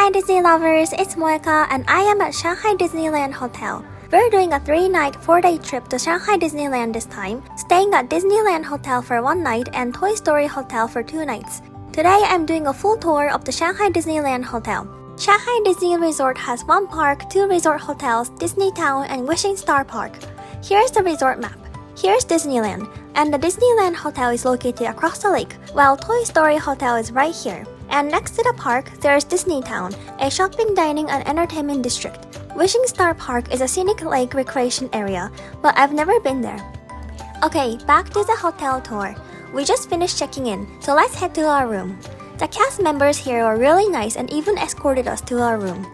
Hi Disney lovers, it's Moeka and I am at Shanghai Disneyland Hotel. We're doing a 3-night, 4-day trip to Shanghai Disneyland this time, staying at Disneyland Hotel for 1 night and Toy Story Hotel for 2 nights. Today I'm doing a full tour of the Shanghai Disneyland Hotel. Shanghai Disney Resort has 1 park, 2 resort hotels, Disney Town and Wishing Star Park. Here's the resort map. Here's Disneyland, and the Disneyland Hotel is located across the lake, while Toy Story Hotel is right here. And next to the park, there's Disney Town, a shopping, dining, and entertainment district. Wishing Star Park is a scenic lake recreation area, but I've never been there. Okay, back to the hotel tour. We just finished checking in, so let's head to our room. The cast members here were really nice and even escorted us to our room.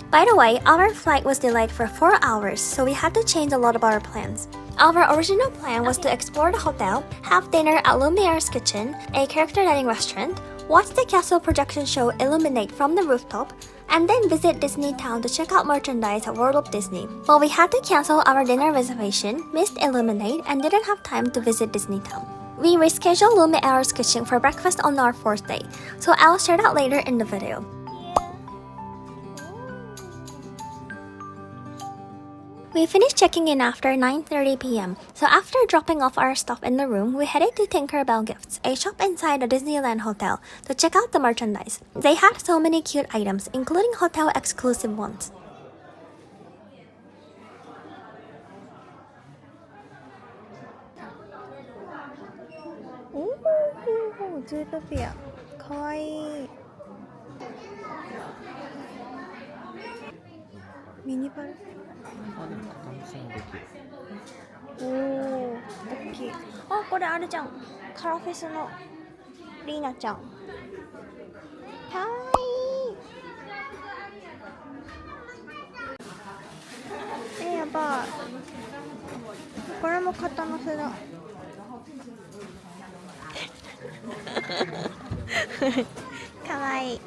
By the way, our flight was delayed for 4 hours, so we had to change a lot of our plans. Our original plan was to explore the hotel, have dinner at Lumiere's kitchen, a character dining restaurant, watch the castle projection show illuminate from the rooftop, and then visit Disney Town to check out merchandise at World of Disney. But we had to cancel our dinner reservation, missed Illuminate, and didn't have time to visit Disney Town. We rescheduled Lumiere's kitchen for breakfast on our 4th day, so I'll share that later in the video. We finished checking in after 9:30 p.m. So after dropping off our stuff in the room, we headed to Tinkerbell Gifts, a shop inside the Disneyland Hotel, to check out the merchandise. They had so many cute items, including hotel exclusive ones. Ooh, Zootopia. Kawaii. Mini bar. おー、大きい。あ、これあれじゃん。カラフェスのリーナちゃん。かわいい。やばい。これも肩乗せだ。かわいい。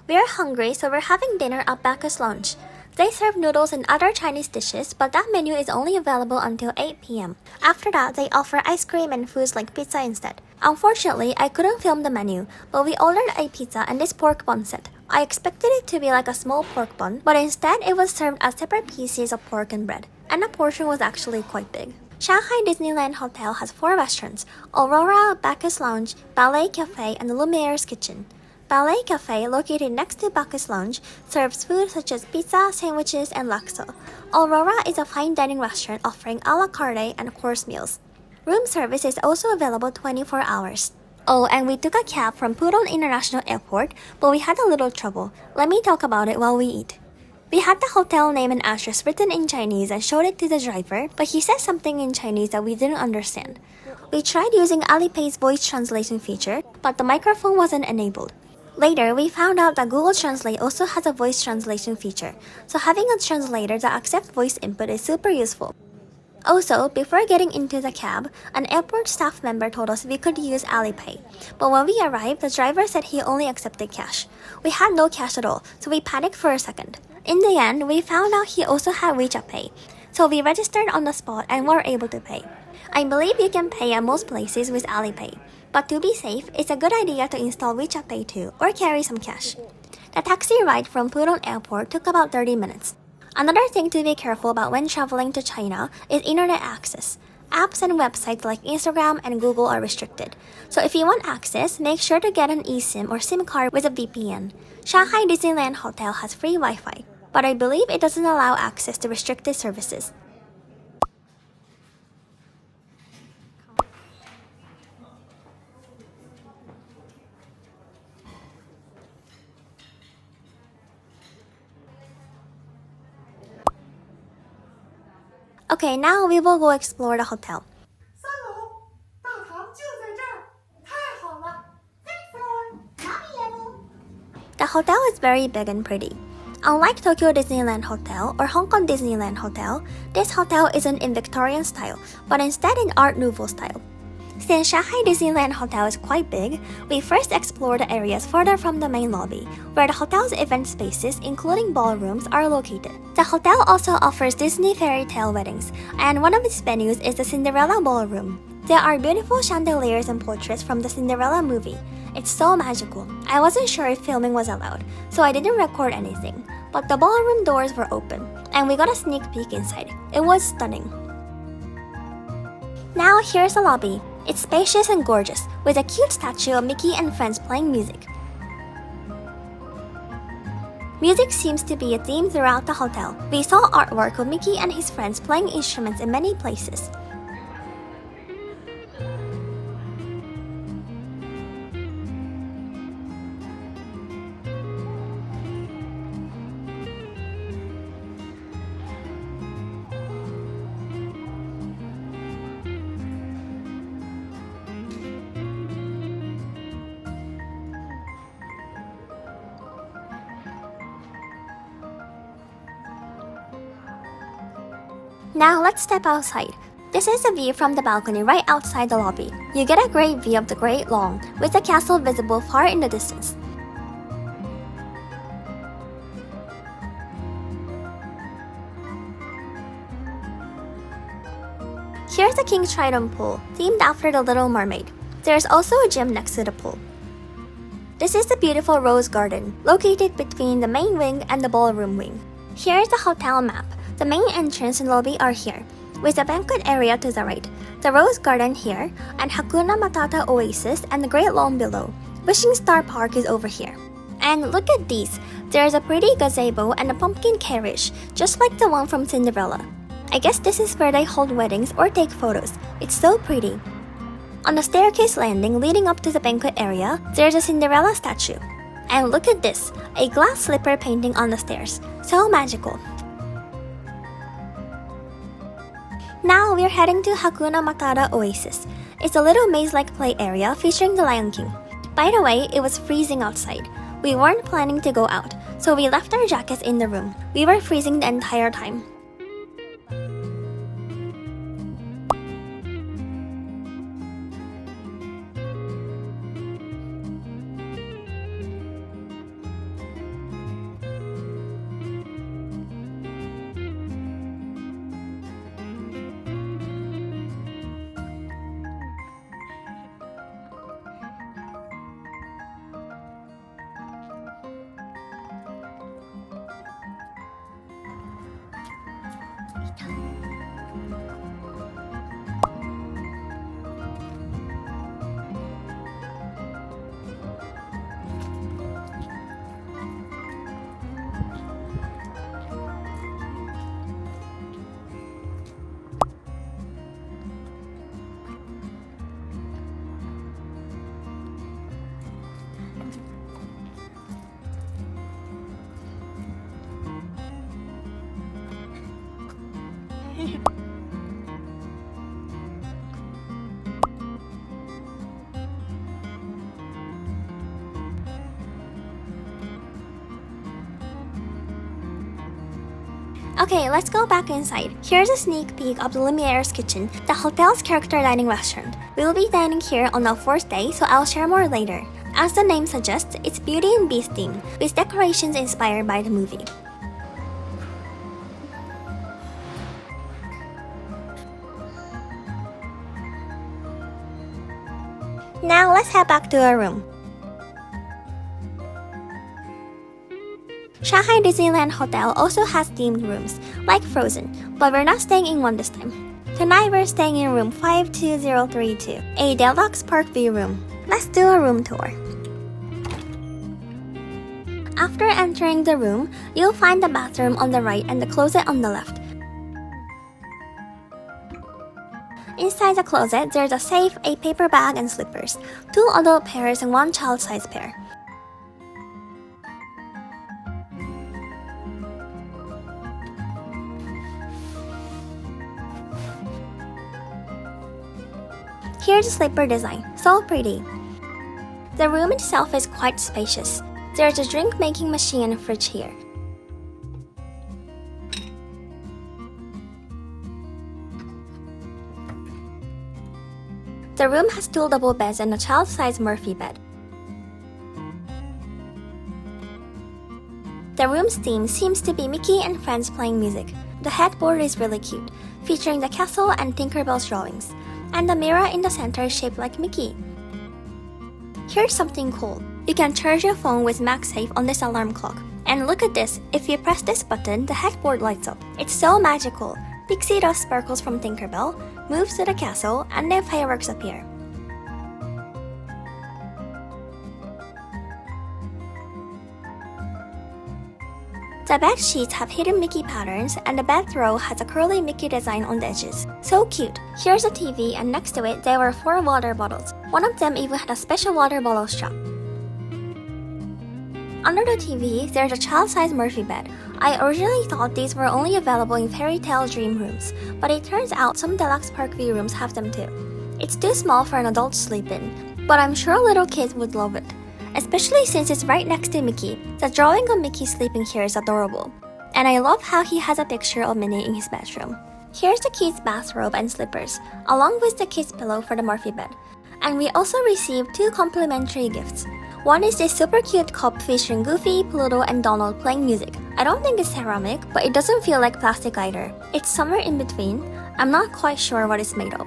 We're hungry, so we're having dinner at Bacchus Lounge. They serve noodles and other Chinese dishes, but that menu is only available until 8 p.m. After that, they offer ice cream and foods like pizza instead. Unfortunately, I couldn't film the menu, but we ordered a pizza and this pork bun set. I expected it to be like a small pork bun, but instead it was served as separate pieces of pork and bread, and the portion was actually quite big. Shanghai Disneyland Hotel has 4 restaurants: Aurora, Bacchus Lounge, Ballet Cafe, and Lumiere's Kitchen. Ballet Cafe, located next to Bacchus Lounge, serves food such as pizza, sandwiches, and laksa. Aurora is a fine dining restaurant offering a la carte and course meals. Room service is also available 24 hours. Oh, and we took a cab from Pudong International Airport, but we had a little trouble. Let me talk about it while we eat. We had the hotel name and address written in Chinese and showed it to the driver, but he said something in Chinese that we didn't understand. We tried using Alipay's voice translation feature, but the microphone wasn't enabled. Later, we found out that Google Translate also has a voice translation feature, so having a translator that accepts voice input is super useful. Also, before getting into the cab, an airport staff member told us we could use Alipay, but when we arrived, the driver said he only accepted cash. We had no cash at all, so we panicked for a second. In the end, we found out he also had WeChat Pay, so we registered on the spot and were able to pay. I believe you can pay at most places with Alipay, but to be safe, it's a good idea to install WeChat Pay too, or carry some cash. The taxi ride from Pudong Airport took about 30 minutes. Another thing to be careful about when traveling to China is internet access. Apps and websites like Instagram and Google are restricted, so if you want access, make sure to get an eSIM or SIM card with a VPN. Shanghai Disneyland Hotel has free Wi-Fi, but I believe it doesn't allow access to restricted services. Okay, now we will go explore the hotel. 3楼，大堂就在这儿，太好了！ hotel is very big and pretty. Unlike Tokyo Disneyland Hotel or Hong Kong Disneyland Hotel, this hotel isn't in Victorian style, but instead in Art Nouveau style. Since Shanghai Disneyland Hotel is quite big, we first explored the areas further from the main lobby, where the hotel's event spaces, including ballrooms, are located. The hotel also offers Disney fairy tale weddings, and one of its venues is the Cinderella Ballroom. There are beautiful chandeliers and portraits from the Cinderella movie. It's so magical. I wasn't sure if filming was allowed, so I didn't record anything, but the ballroom doors were open, and we got a sneak peek inside. It was stunning. Now here's the lobby. It's spacious and gorgeous, with a cute statue of Mickey and friends playing music. Music seems to be a theme throughout the hotel. We saw artwork of Mickey and his friends playing instruments in many places. Now let's step outside. This is a view from the balcony right outside the lobby. You get a great view of the Great Lawn, with the castle visible far in the distance. Here's the King Triton pool, themed after the Little Mermaid. There's also a gym next to the pool. This is the beautiful rose garden, located between the main wing and the ballroom wing. Here's the hotel map. The main entrance and lobby are here, with the banquet area to the right, the rose garden here, and Hakuna Matata Oasis and the Great Lawn below. Wishing Star Park is over here. And look at these. There's a pretty gazebo and a pumpkin carriage, just like the one from Cinderella. I guess this is where they hold weddings or take photos. It's so pretty. On the staircase landing leading up to the banquet area, there's a Cinderella statue. And look at this, a glass slipper painting on the stairs. So magical. Now we're heading to Hakuna Matata Oasis. It's a little maze-like play area featuring the Lion King. By the way, it was freezing outside. We weren't planning to go out, so we left our jackets in the room. We were freezing the entire time. Okay, let's go back inside. Here's a sneak peek of the Lumiere's kitchen, the hotel's character dining restaurant. We will be dining here on our 4th day, so I'll share more later. As the name suggests, it's Beauty and Beast themed, with decorations inspired by the movie. Now let's head back to our room. Shanghai Disneyland Hotel also has themed rooms, like Frozen, but we're not staying in one this time. Tonight we're staying in room 52032, a Deluxe Park View Room. Let's do a room tour. After entering the room, you'll find the bathroom on the right and the closet on the left. Inside the closet, there's a safe, a paper bag and slippers, 2 adult pairs and 1 child-size pair. Here's the slipper design, so pretty. The room itself is quite spacious. There's a drink making machine and a fridge here. The room has 2 double beds and a child-sized Murphy bed. The room's theme seems to be Mickey and friends playing music. The headboard is really cute, featuring the castle and Tinkerbell's drawings, and the mirror in the center is shaped like Mickey. Here's something cool. You can charge your phone with MagSafe on this alarm clock. And look at this, if you press this button, the headboard lights up. It's so magical. Pixie dust sparkles from Tinkerbell, moves to the castle, and then fireworks appear. The bed sheets have hidden Mickey patterns, and the bed throw has a curly Mickey design on the edges. So cute! Here's a TV, and next to it there were 4 water bottles. One of them even had a special water bottle strap. Under the TV, there's a child-sized Murphy bed. I originally thought these were only available in fairy tale dream rooms, but it turns out some Deluxe Park View Rooms have them too. It's too small for an adult to sleep in, but I'm sure little kids would love it. Especially since it's right next to Mickey. The drawing of Mickey sleeping here is adorable. And I love how he has a picture of Minnie in his bedroom. Here's the kids' bathrobe and slippers, along with the kids' pillow for the Murphy bed. And we also received 2 complimentary gifts. One is this super cute cup featuring Goofy, Pluto, and Donald playing music. I don't think it's ceramic, but it doesn't feel like plastic either. It's somewhere in between. I'm not quite sure what it's made of.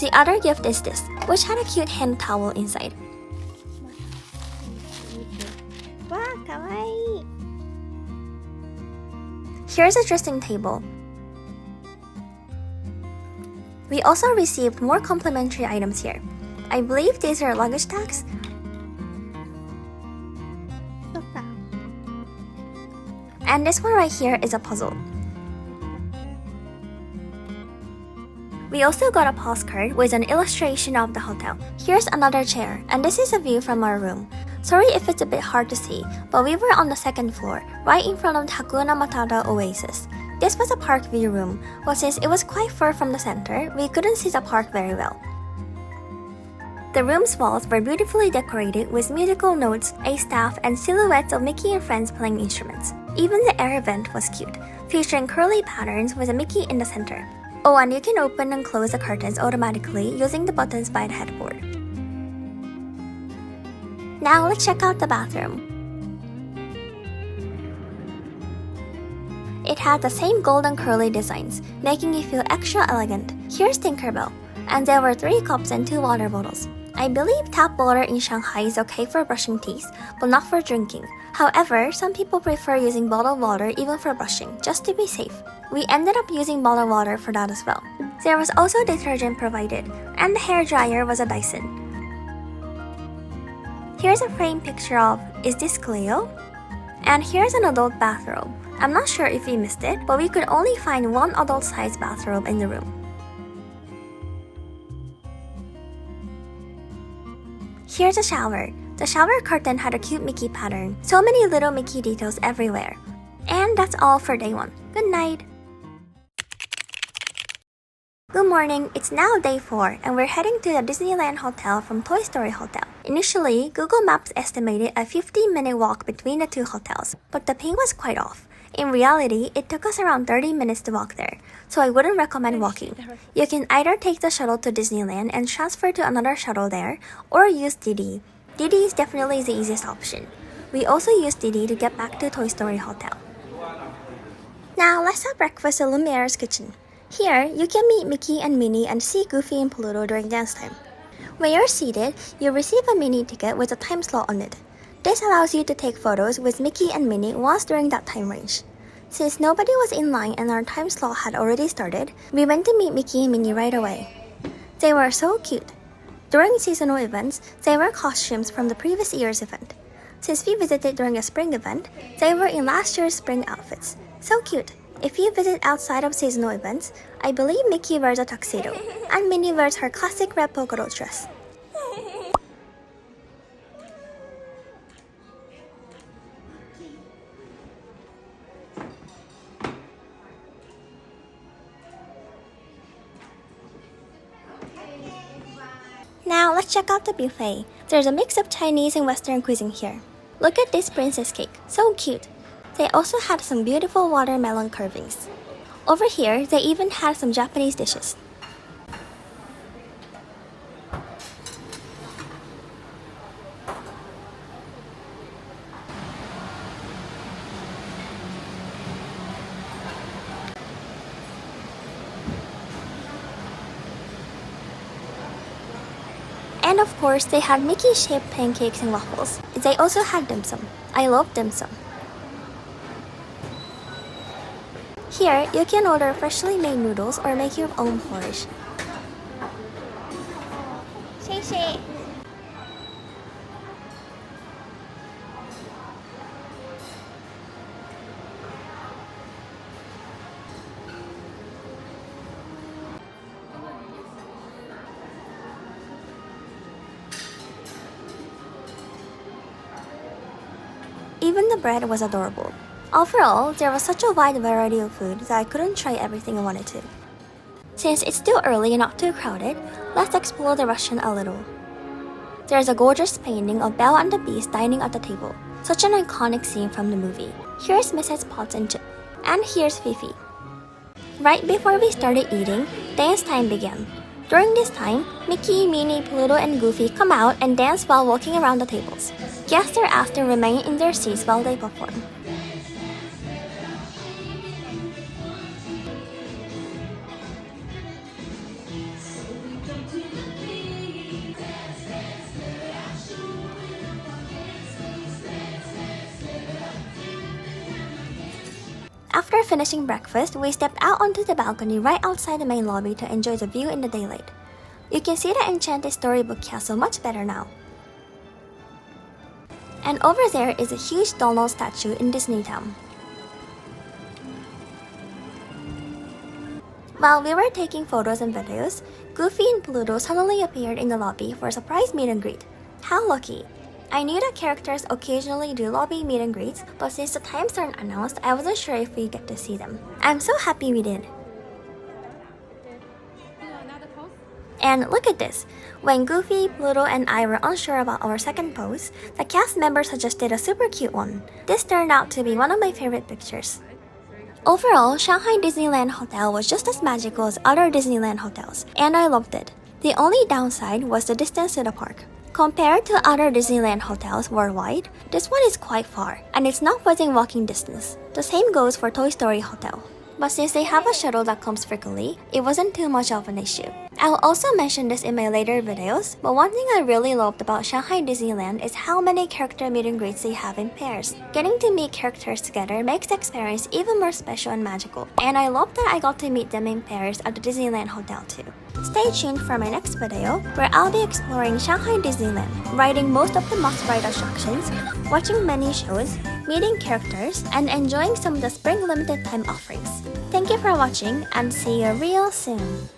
The other gift is this, which had a cute hand towel inside. Wow, kawaii! Here's a dressing table. We also received more complimentary items here. I believe these are luggage tags. And this one right here is a puzzle. We also got a postcard with an illustration of the hotel. Here's another chair, and this is a view from our room. Sorry if it's a bit hard to see, but we were on the 2nd floor, right in front of the Hakuna Matata Oasis. This was a park view room, but since it was quite far from the center, we couldn't see the park very well. The room's walls were beautifully decorated with musical notes, a staff, and silhouettes of Mickey and friends playing instruments. Even the air vent was cute, featuring curly patterns with a Mickey in the center. Oh, and you can open and close the curtains automatically using the buttons by the headboard. Now let's check out the bathroom. It had the same golden curly designs, making it feel extra elegant. Here's Tinkerbell, and there were 3 cups and 2 water bottles. I believe tap water in Shanghai is okay for brushing teeth, but not for drinking. However, some people prefer using bottled water even for brushing, just to be safe. We ended up using bottled water for that as well. There was also detergent provided, and the hair dryer was a Dyson. Here's a framed picture of, is this Cleo? And here's an adult bathrobe. I'm not sure if we missed it, but we could only find 1 adult-sized bathrobe in the room. Here's a shower. The shower curtain had a cute Mickey pattern. So many little Mickey details everywhere. And that's all for day 1. Good night! Good morning, it's now day 4 and we're heading to the Disneyland Hotel from Toy Story Hotel. Initially, Google Maps estimated a 15-minute walk between the 2 hotels, but the ping was quite off. In reality, it took us around 30 minutes to walk there, so I wouldn't recommend walking. You can either take the shuttle to Disneyland and transfer to another shuttle there, or use Didi. Didi is definitely the easiest option. We also used Didi to get back to Toy Story Hotel. Now let's have breakfast at Lumiere's kitchen. Here, you can meet Mickey and Minnie and see Goofy and Pluto during dance time. When you're seated, you receive a mini ticket with a time slot on it. This allows you to take photos with Mickey and Minnie once during that time range. Since nobody was in line and our time slot had already started, we went to meet Mickey and Minnie right away. They were so cute. During seasonal events, they were costumes from the previous year's event. Since we visited during a spring event, they were in last year's spring outfits. So cute! If you visit outside of seasonal events, I believe Mickey wears a tuxedo, and Minnie wears her classic red polka dot dress. Now let's check out the buffet. There's a mix of Chinese and Western cuisine here. Look at this princess cake, so cute. They also had some beautiful watermelon carvings. Over here, they even had some Japanese dishes. And of course, they had Mickey-shaped pancakes and waffles. They also had dim sum. I love dim sum. Here, you can order freshly made noodles or make your own porridge. Shay. Even the bread was adorable. Overall, there was such a wide variety of food that I couldn't try everything I wanted to. Since it's still early and not too crowded, let's explore the restaurant a little. There's a gorgeous painting of Belle and the Beast dining at the table, such an iconic scene from the movie. Here's Mrs. Potts and Chip, and here's Fifi. Right before we started eating, dance time began. During this time, Mickey, Minnie, Pluto, and Goofy come out and dance while walking around the tables. Guests are asked to remain in their seats while they perform. After finishing breakfast, we stepped out onto the balcony right outside the main lobby to enjoy the view in the daylight. You can see the enchanted storybook castle much better now. And over there is a huge Donald statue in Disneytown. While we were taking photos and videos, Goofy and Pluto suddenly appeared in the lobby for a surprise meet and greet. How lucky! I knew that characters occasionally do lobby meet and greets, but since the times aren't announced, I wasn't sure if we get to see them. I'm so happy we did. And look at this! When Goofy, Pluto, and I were unsure about our second pose, the cast member suggested a super cute one. This turned out to be one of my favorite pictures. Overall, Shanghai Disneyland Hotel was just as magical as other Disneyland hotels, and I loved it. The only downside was the distance to the park. Compared to other Disneyland hotels worldwide, this one is quite far, and it's not within walking distance. The same goes for Toy Story Hotel. But since they have a shuttle that comes frequently, it wasn't too much of an issue. I'll also mention this in my later videos, but one thing I really loved about Shanghai Disneyland is how many character meet and greets they have in pairs. Getting to meet characters together makes the experience even more special and magical, and I love that I got to meet them in pairs at the Disneyland Hotel too. Stay tuned for my next video, where I'll be exploring Shanghai Disneyland, riding most of the must-ride attractions, watching many shows, meeting characters, and enjoying some of the spring limited time offerings. Thank you for watching, and see you real soon!